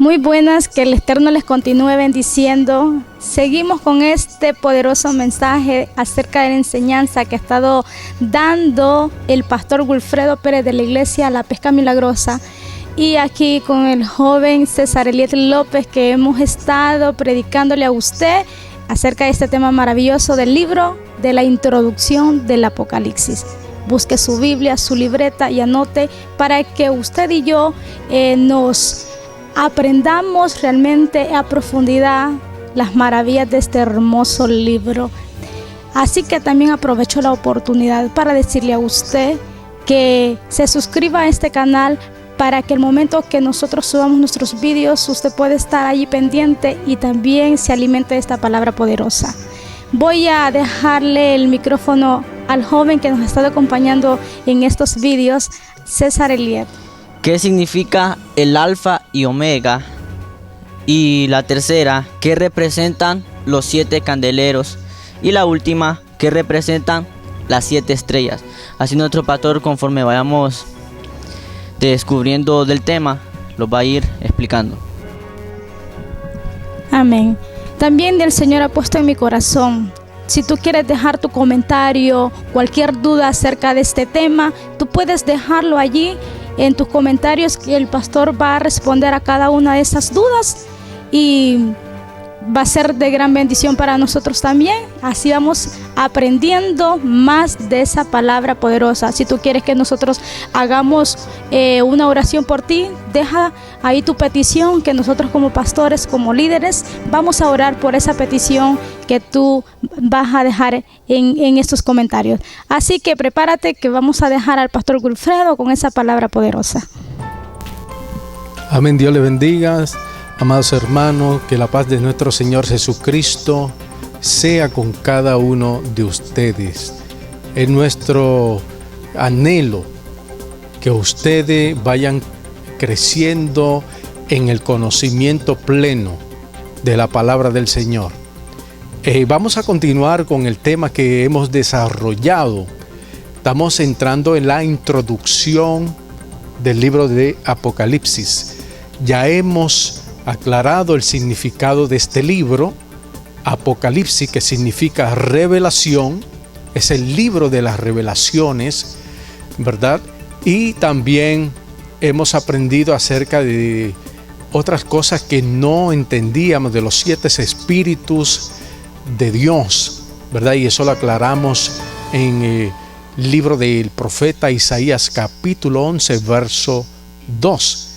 Muy buenas, que el Eterno les continúe bendiciendo. Seguimos con este poderoso mensaje acerca de la enseñanza que ha estado dando el pastor Wilfredo Pérez de la iglesia La Pesca Milagrosa. Y aquí con el joven César Eliet López, que hemos estado predicándole a usted acerca de este tema maravilloso del libro de la introducción del Apocalipsis. Busque su Biblia, su libreta y anote para que usted y yo nos aprendamos realmente a profundidad las maravillas de este hermoso libro. Así que también aprovecho la oportunidad para decirle a usted que se suscriba a este canal para que el momento que nosotros subamos nuestros vídeos usted pueda estar allí pendiente y también se alimente de esta palabra poderosa. Voy a dejarle el micrófono al joven que nos ha estado acompañando en estos vídeos, César Eliet. ¿Qué significa el alfa y omega? Y la tercera, ¿qué representan los 7 candeleros? Y la última, ¿qué representan las 7 estrellas? Así nuestro pastor, conforme vayamos descubriendo del tema, lo va a ir explicando. Amén. También el Señor ha puesto en mi corazón, si tú quieres dejar tu comentario, cualquier duda acerca de este tema, tú puedes dejarlo allí en tus comentarios, que el pastor va a responder a cada una de esas dudas y va a ser de gran bendición para nosotros también. Así vamos aprendiendo más de esa palabra poderosa. Si tú quieres que nosotros hagamos una oración por ti, deja ahí tu petición, que nosotros como pastores, como líderes, vamos a orar por esa petición que tú vas a dejar en estos comentarios. Así que prepárate, que vamos a dejar al pastor Wilfredo con esa palabra poderosa. Amén. Dios le bendiga. Amados hermanos, que la paz de nuestro Señor Jesucristo sea con cada uno de ustedes. Es nuestro anhelo que ustedes vayan creciendo en el conocimiento pleno de la palabra del Señor. Vamos a continuar con el tema que hemos desarrollado. Estamos entrando en la introducción del libro de Apocalipsis. Ya hemos aclarado el significado de este libro. Apocalipsis, que significa revelación, es el libro de las revelaciones, ¿verdad? Y también hemos aprendido acerca de otras cosas que no entendíamos, de los 7 espíritus de Dios, ¿verdad? Y eso lo aclaramos en el libro del profeta Isaías, capítulo 11, verso 2.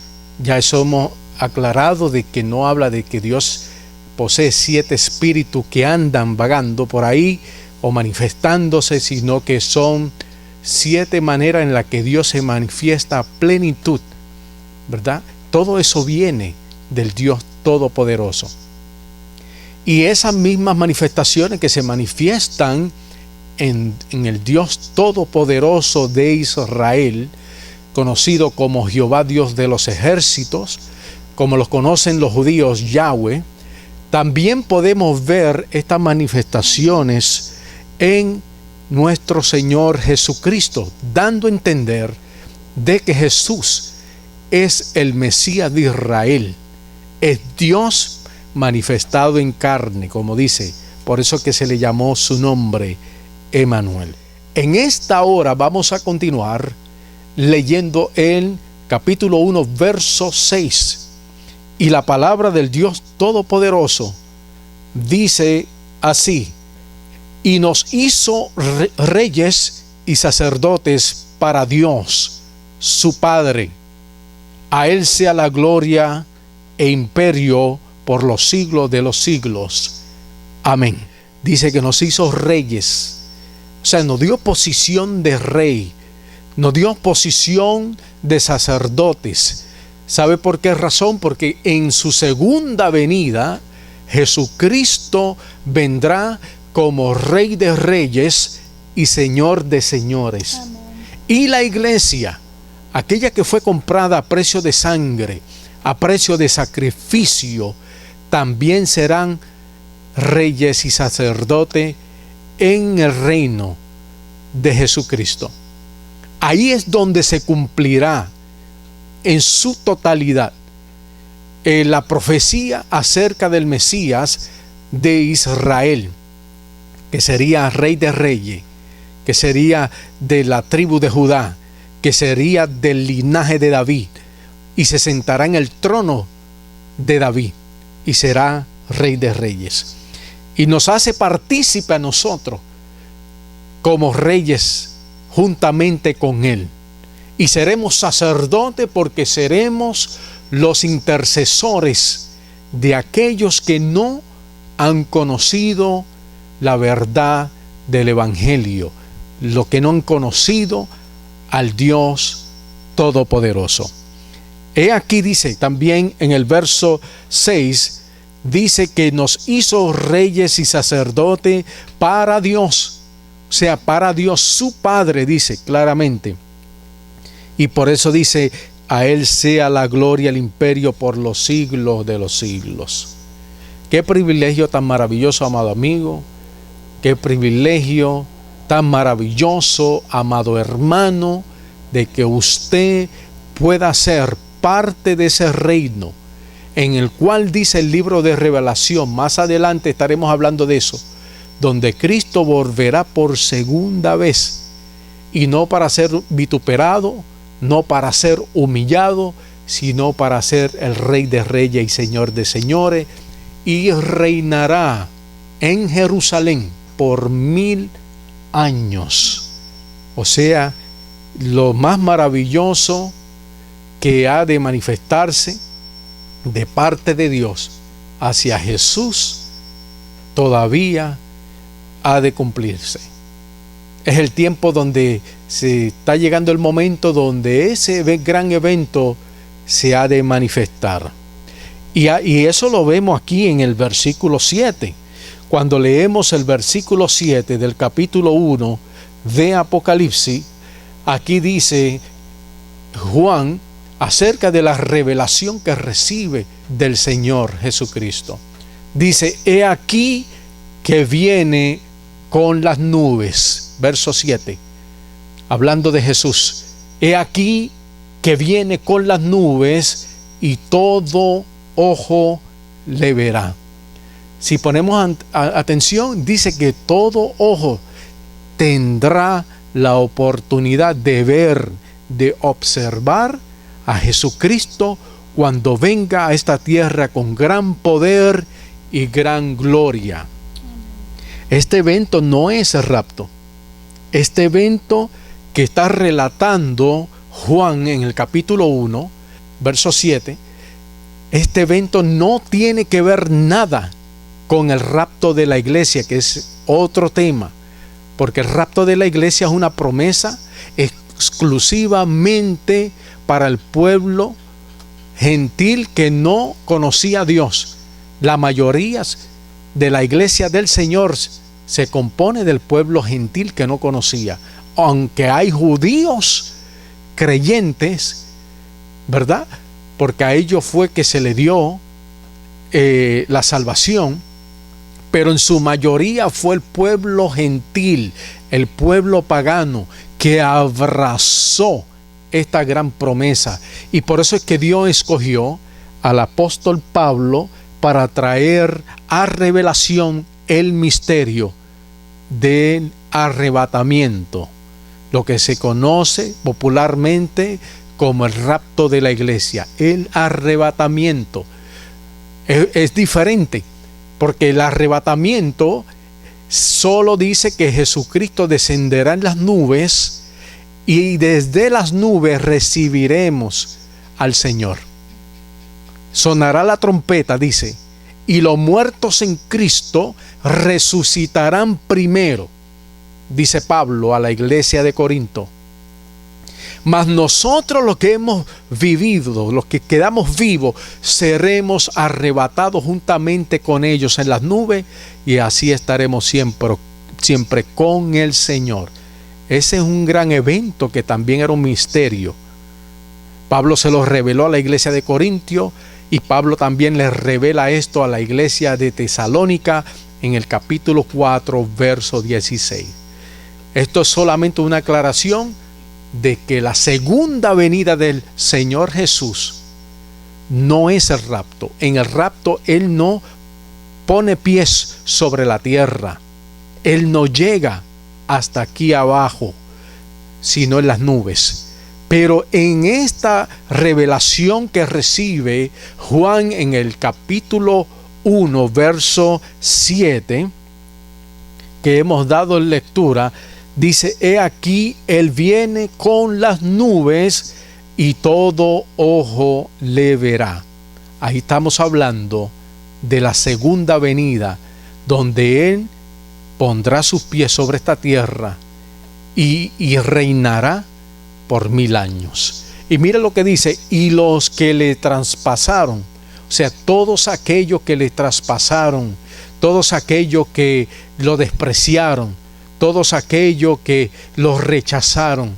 Ya eso hemos aclarado, de que no habla de que Dios posee 7 espíritus que andan vagando por ahí o manifestándose, sino que son 7 maneras en las que Dios se manifiesta a plenitud, ¿verdad? Todo eso viene del Dios Todopoderoso. Y esas mismas manifestaciones que se manifiestan en el Dios Todopoderoso de Israel, conocido como Jehová Dios de los ejércitos, como los conocen los judíos, Yahweh, también podemos ver estas manifestaciones en nuestro Señor Jesucristo, dando a entender de que Jesús es el Mesías de Israel, es Dios manifestado en carne, como dice, por eso que se le llamó su nombre Emmanuel. En esta hora vamos a continuar leyendo el capítulo 1, verso 6. Y la palabra del Dios Todopoderoso dice así: y nos hizo reyes y sacerdotes para Dios, su Padre. A Él sea la gloria e imperio por los siglos de los siglos. Amén. Dice que nos hizo reyes, o sea, nos dio posición de rey, nos dio posición de sacerdotes. ¿Sabe por qué razón? Porque en su segunda venida, Jesucristo vendrá como Rey de Reyes y Señor de Señores. Amén. Y la iglesia, aquella que fue comprada a precio de sangre, a precio de sacrificio, también serán reyes y sacerdotes en el reino de Jesucristo. Ahí es donde se cumplirá en su totalidad la profecía acerca del Mesías de Israel, que sería rey de reyes, que sería de la tribu de Judá, que sería del linaje de David, y se sentará en el trono de David, y será rey de reyes. Y nos hace partícipe a nosotros como reyes juntamente con él. Y seremos sacerdotes porque seremos los intercesores de aquellos que no han conocido la verdad del Evangelio, los que no han conocido al Dios Todopoderoso. He aquí dice también en el verso 6, dice que nos hizo reyes y sacerdotes para Dios, o sea, para Dios su Padre, dice claramente. Y por eso dice, a Él sea la gloria, el imperio por los siglos de los siglos. Qué privilegio tan maravilloso, amado amigo. Qué privilegio tan maravilloso, amado hermano, de que usted pueda ser parte de ese reino en el cual dice el libro de Revelación, más adelante estaremos hablando de eso, donde Cristo volverá por segunda vez, y no para ser vituperado, no para ser humillado, sino para ser el Rey de Reyes y Señor de Señores, y reinará en Jerusalén por 1000 años. O sea, lo más maravilloso que ha de manifestarse de parte de Dios hacia Jesús todavía ha de cumplirse. Es el tiempo donde se está llegando el momento donde ese gran evento se ha de manifestar. Y eso lo vemos aquí en el versículo 7. Cuando leemos el versículo 7 del capítulo 1 de Apocalipsis, aquí dice Juan acerca de la revelación que recibe del Señor Jesucristo. Dice, he aquí que viene con las nubes. Verso 7, hablando de Jesús. He aquí que viene con las nubes y todo ojo le verá. Si ponemos atención, dice que todo ojo tendrá la oportunidad de ver, de observar a Jesucristo cuando venga a esta tierra con gran poder y gran gloria. Este evento no es el rapto. Este evento que está relatando Juan en el capítulo 1, verso 7, este evento no tiene que ver nada con el rapto de la iglesia, que es otro tema, porque el rapto de la iglesia es una promesa exclusivamente para el pueblo gentil que no conocía a Dios. La mayoría de la iglesia del Señor se compone del pueblo gentil que no conocía, aunque hay judíos creyentes, ¿verdad? Porque a ellos fue que se le dio la salvación, pero en su mayoría fue el pueblo gentil, el pueblo pagano, que abrazó esta gran promesa. Y por eso es que Dios escogió al apóstol Pablo para traer a revelación el misterio del arrebatamiento, lo que se conoce popularmente como el rapto de la iglesia. El arrebatamiento es diferente, porque el arrebatamiento solo dice que Jesucristo descenderá en las nubes y desde las nubes recibiremos al Señor. Sonará la trompeta, dice, y los muertos en Cristo resucitarán primero, dice Pablo a la iglesia de Corinto. Mas nosotros, los que hemos vivido, los que quedamos vivos, seremos arrebatados juntamente con ellos en las nubes, y así estaremos siempre con el Señor. Ese es un gran evento que también era un misterio. Pablo se lo reveló a la iglesia de Corintio, y Pablo también le revela esto a la iglesia de Tesalónica en el capítulo 4, verso 16. Esto es solamente una aclaración de que la segunda venida del Señor Jesús no es el rapto. En el rapto Él no pone pies sobre la tierra. Él no llega hasta aquí abajo, sino en las nubes. Pero en esta revelación que recibe Juan en el capítulo 1, verso 7, que hemos dado en lectura, dice: he aquí, Él viene con las nubes y todo ojo le verá. Ahí estamos hablando de la segunda venida, donde Él pondrá sus pies sobre esta tierra y reinará por 1000 años. Y mira lo que dice: y los que le traspasaron, o sea, todos aquellos que le traspasaron, todos aquellos que lo despreciaron, todos aquellos que lo rechazaron,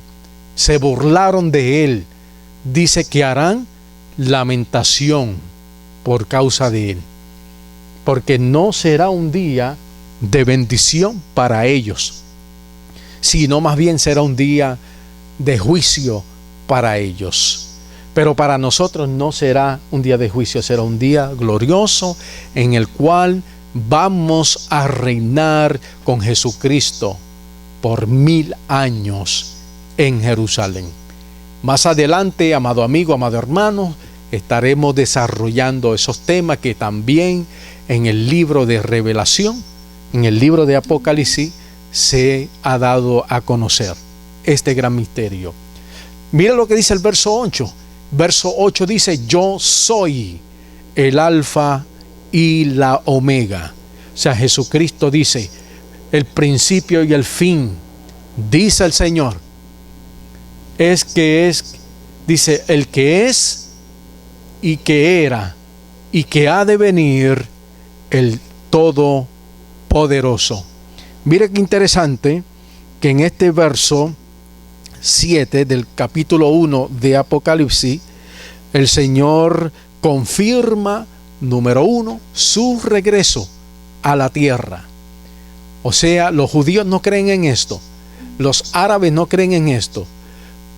se burlaron de Él, dice que harán lamentación por causa de Él, porque no será un día de bendición para ellos, sino más bien será un día de juicio para ellos. Pero para nosotros no será un día de juicio, será un día glorioso en el cual vamos a reinar con Jesucristo por 1000 años en Jerusalén. Más adelante, amado amigo, amado hermano, estaremos desarrollando esos temas que también en el libro de Revelación, en el libro de Apocalipsis, se ha dado a conocer este gran misterio. Mira lo que dice el verso 8. Verso 8 dice: yo soy el alfa y la omega. O sea, Jesucristo dice: el principio y el fin, dice el Señor, dice, el que es y que era y que ha de venir, el Todopoderoso. Mira qué interesante que en este verso 7 del capítulo 1 de Apocalipsis, el Señor confirma, número 1, su regreso a la tierra. O sea, los judíos no creen en esto, los árabes no creen en esto,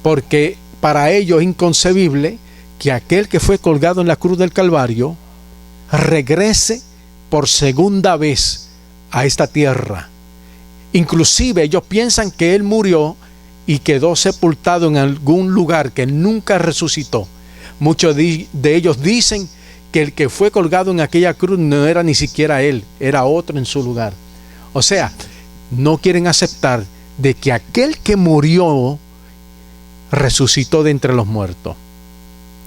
porque para ellos es inconcebible que aquel que fue colgado en la cruz del Calvario regrese por segunda vez a esta tierra. Inclusive ellos piensan que Él murió y quedó sepultado en algún lugar, que nunca resucitó. Muchos de ellos dicen que el que fue colgado en aquella cruz no era ni siquiera Él, era otro en su lugar. O sea, no quieren aceptar de que aquel que murió resucitó de entre los muertos.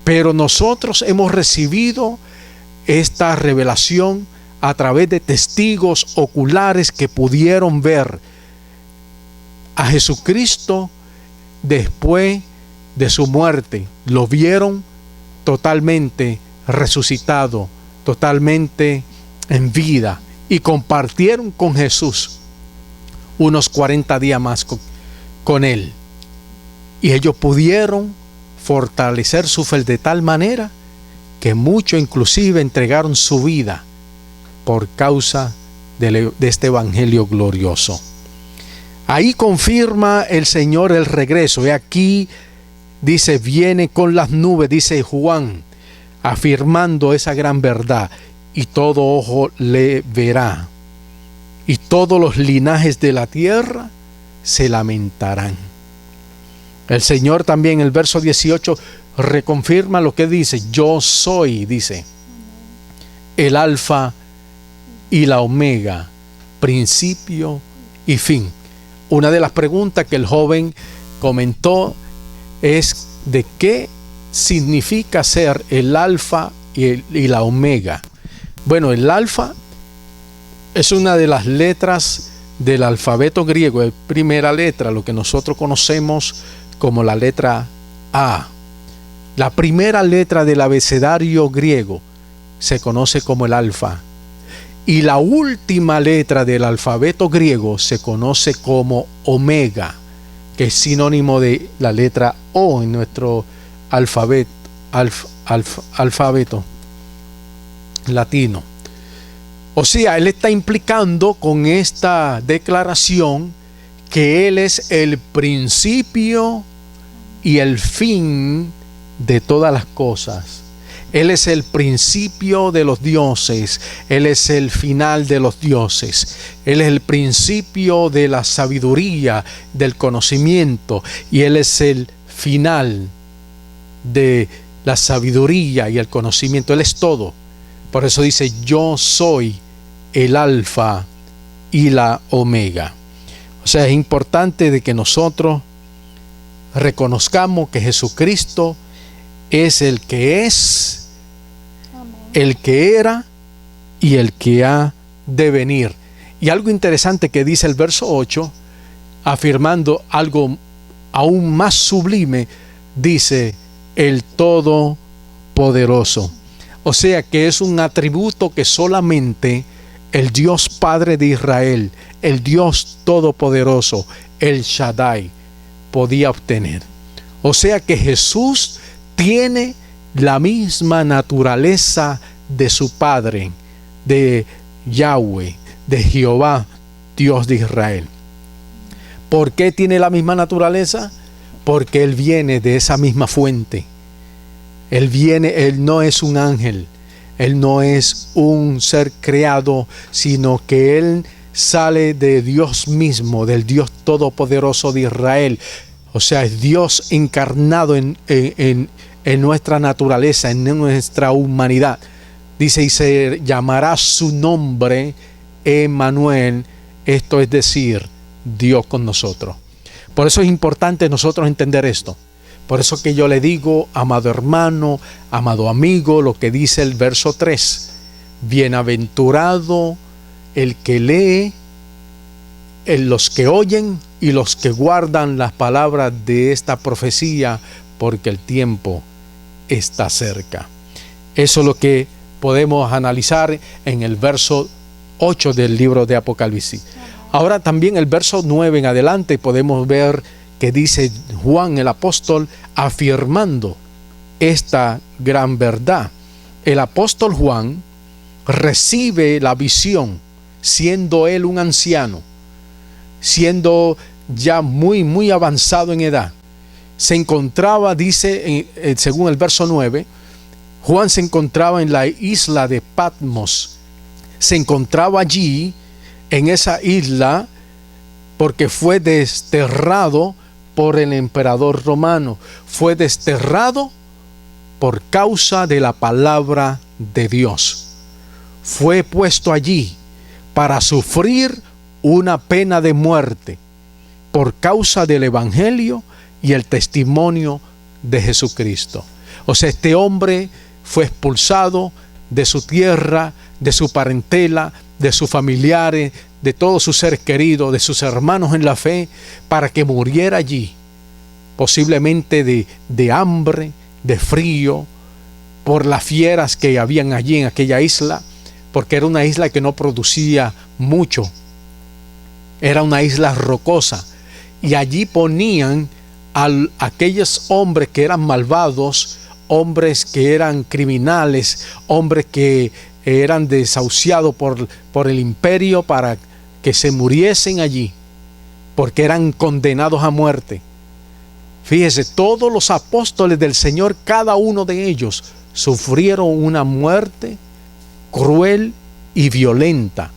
Pero nosotros hemos recibido esta revelación a través de testigos oculares que pudieron ver a Jesucristo después de su muerte. Lo vieron totalmente resucitado, totalmente en vida, y compartieron con Jesús unos 40 días más con Él. Y ellos pudieron fortalecer su fe de tal manera que muchos inclusive entregaron su vida por causa de este evangelio glorioso. Ahí confirma el Señor el regreso. Y aquí dice: viene con las nubes, dice Juan, afirmando esa gran verdad. Y todo ojo le verá. Y todos los linajes de la tierra se lamentarán. El Señor también, el verso 18, reconfirma lo que dice: yo soy, dice, el alfa y la omega, principio y fin. Una de las preguntas que el joven comentó es: ¿de qué significa ser el alfa y la omega? Bueno, el alfa es una de las letras del alfabeto griego, es primera letra, lo que nosotros conocemos como la letra A. La primera letra del abecedario griego se conoce como el alfa. Y la última letra del alfabeto griego se conoce como omega, que es sinónimo de la letra O en nuestro alfabeto latino. O sea, él está implicando con esta declaración que Él es el principio y el fin de todas las cosas. Él es el principio de los dioses, Él es el final de los dioses, Él es el principio de la sabiduría, del conocimiento, y Él es el final de la sabiduría y el conocimiento. Él es todo. Por eso dice: yo soy el alfa y la omega. O sea, es importante de que nosotros reconozcamos que Jesucristo es el que es, el que era y el que ha de venir. Y algo interesante que dice el verso 8, afirmando algo aún más sublime, dice: el Todopoderoso. O sea que es un atributo que solamente el Dios Padre de Israel, el Dios Todopoderoso, el Shaddai, podía obtener. O sea que Jesús tiene la misma naturaleza de su Padre, de Yahweh, de Jehová, Dios de Israel. ¿Por qué tiene la misma naturaleza? Porque Él viene de esa misma fuente. Él no es un ángel, Él no es un ser creado, sino que Él sale de Dios mismo, del Dios Todopoderoso de Israel. O sea, es Dios encarnado en nuestra naturaleza, en nuestra humanidad. Dice: y se llamará su nombre Emmanuel, esto es decir, Dios con nosotros. Por eso es importante nosotros entender esto. Por eso que yo le digo, amado hermano, amado amigo, lo que dice el verso 3: bienaventurado el que lee, los que oyen y los que guardan las palabras de esta profecía, porque el tiempo está cerca. Eso es lo que podemos analizar en el verso 8 del libro de Apocalipsis. Ahora también el verso 9 en adelante podemos ver que dice Juan el apóstol afirmando esta gran verdad. El apóstol Juan recibe la visión siendo él un anciano, siendo ya muy avanzado en edad. Se encontraba, dice según el verso 9, Juan se encontraba en la isla de Patmos. Se encontraba allí en esa isla porque fue desterrado por el emperador romano. Fue desterrado por causa de la palabra de Dios. Fue puesto allí para sufrir una pena de muerte por causa del evangelio y el testimonio de Jesucristo. O sea, este hombre fue expulsado de su tierra, de su parentela, de sus familiares, de todos sus seres queridos, de sus hermanos en la fe, para que muriera allí, posiblemente de hambre, de frío, por las fieras que habían allí en aquella isla, porque era una isla que no producía mucho, era una isla rocosa, y allí ponían a aquellos hombres que eran malvados, hombres que eran criminales, hombres que eran desahuciados por el imperio para que se muriesen allí, porque eran condenados a muerte. Fíjese, todos los apóstoles del Señor, cada uno de ellos, sufrieron una muerte cruel y violenta.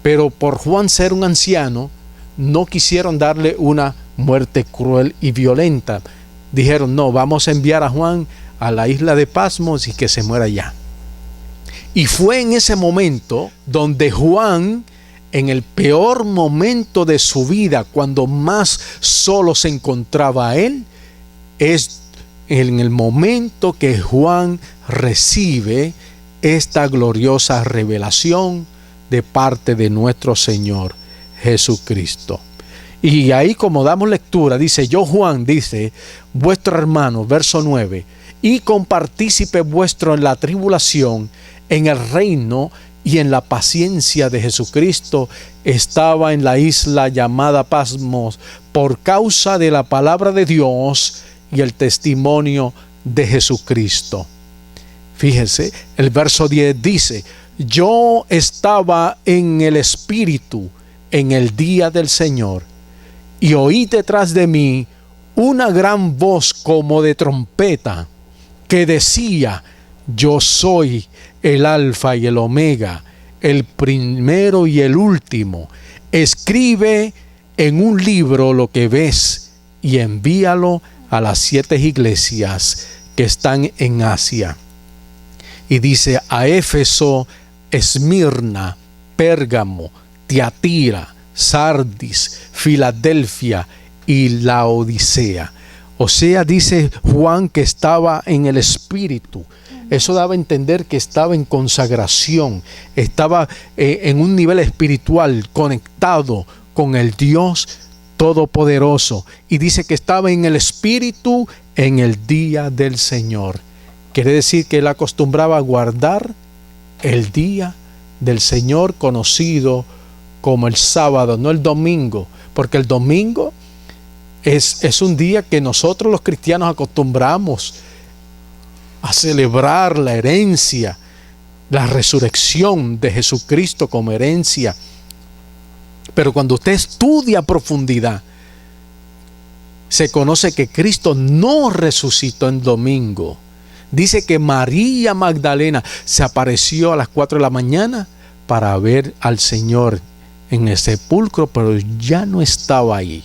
Pero por Juan ser un anciano, no quisieron darle una muerte cruel y violenta. Dijeron: no, vamos a enviar a Juan a la isla de Patmos y que se muera allá. Y fue en ese momento donde Juan, en el peor momento de su vida, cuando más solo se encontraba él, es en el momento que Juan recibe esta gloriosa revelación de parte de nuestro Señor Jesucristo. Y ahí, como damos lectura, dice: yo Juan, dice, vuestro hermano, verso 9, y compartícipe vuestro en la tribulación, en el reino y en la paciencia de Jesucristo, estaba en la isla llamada Patmos por causa de la palabra de Dios y el testimonio de Jesucristo. Fíjense, el verso 10 dice: yo estaba en el Espíritu en el día del Señor, y oí detrás de mí una gran voz como de trompeta, que decía: Yo soy el Alfa y el Omega, el primero y el último. Escribe en un libro lo que ves y envíalo a las 7 iglesias que están en Asia. Y dice a Éfeso, Esmirna, Pérgamo, Tiatira, Sardis, Filadelfia y Laodicea. O sea, dice Juan que estaba en el Espíritu. Eso daba a entender que estaba en consagración, estaba en un nivel espiritual conectado con el Dios Todopoderoso. Y dice que estaba en el Espíritu en el día del Señor. Quiere decir que él acostumbraba a guardar el día del Señor, conocido como el sábado, no el domingo, porque el domingo es un día que nosotros los cristianos acostumbramos a celebrar la herencia, la resurrección de Jesucristo como herencia. Pero cuando usted estudia a profundidad, se conoce que Cristo no resucitó en domingo. Dice que María Magdalena se apareció a las 4 de la mañana para ver al Señor en el sepulcro, pero ya no estaba ahí.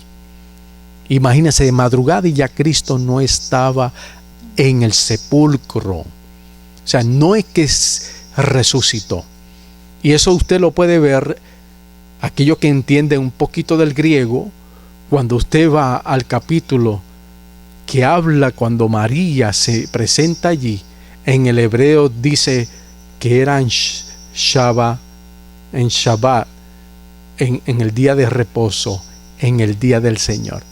Imagínense, de madrugada y ya Cristo no estaba en el sepulcro. O sea, no es que resucitó. Y eso usted lo puede ver, aquellos que entienden un poquito del griego, cuando usted va al capítulo que habla cuando María se presenta allí. En el hebreo dice que era en Shabbat, en el día de reposo, en el día del Señor.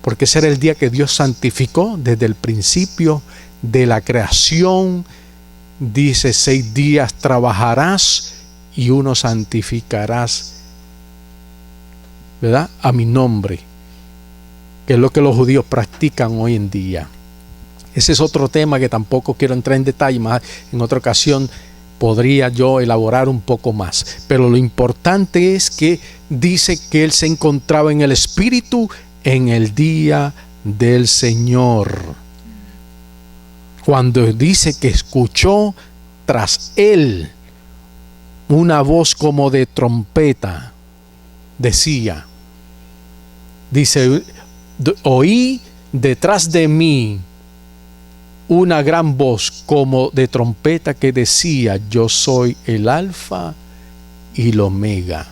Porque ese era el día que Dios santificó desde el principio de la creación. Dice: 6 días trabajarás y 1 santificarás, ¿verdad?, a mi nombre, que es lo que los judíos practican hoy en día. Ese es otro tema que tampoco quiero entrar en detalle, más en otra ocasión podría yo elaborar un poco más. Pero lo importante es que dice que él se encontraba en el Espíritu en el día del Señor. Cuando dice que escuchó tras él una voz como de trompeta, decía, dice: oí detrás de mí una gran voz como de trompeta que decía: yo soy el Alfa y el Omega.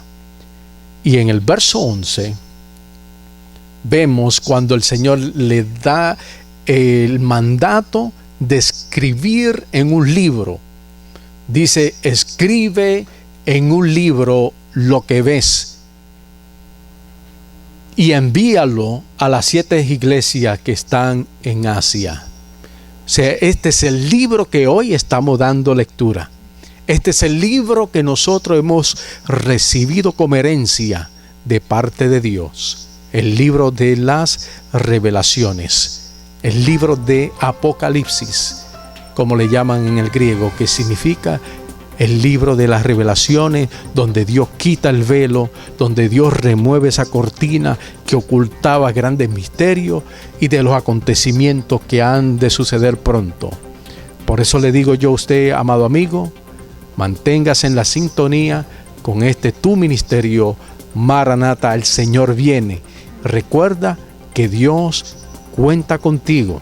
Y en el verso 11 vemos cuando el Señor le da el mandato de escribir en un libro. Dice: escribe en un libro lo que ves y envíalo a las 7 iglesias que están en Asia. O sea, este es el libro que hoy estamos dando lectura. Este es el libro que nosotros hemos recibido como herencia de parte de Dios. El libro de las revelaciones. El libro de Apocalipsis, como le llaman en el griego, que significa el libro de las revelaciones, donde Dios quita el velo, donde Dios remueve esa cortina que ocultaba grandes misterios y de los acontecimientos que han de suceder pronto. Por eso le digo yo a usted, amado amigo, manténgase en la sintonía con este tu ministerio, Maranata, el Señor viene. Recuerda que Dios cuenta contigo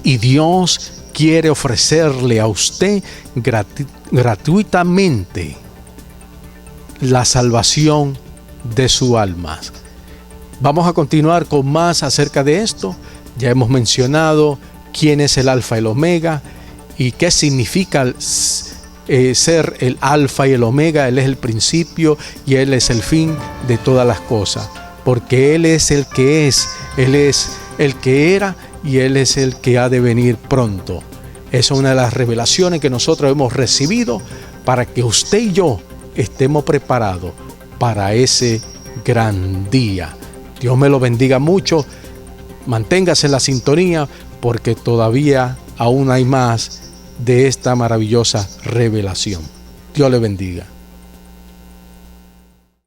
y Dios quiere ofrecerle a usted gratuitamente la salvación de su alma. Vamos a continuar con más acerca de esto. Ya hemos mencionado quién es el Alfa y el Omega y qué significa ser el Alfa y el Omega. Él es el principio y Él es el fin de todas las cosas, porque Él es el que es, Él es el que era y Él es el que ha de venir pronto. Esa es una de las revelaciones que nosotros hemos recibido para que usted y yo estemos preparados para ese gran día. Dios me lo bendiga mucho. Manténgase en la sintonía porque todavía aún hay más de esta maravillosa revelación. Dios le bendiga.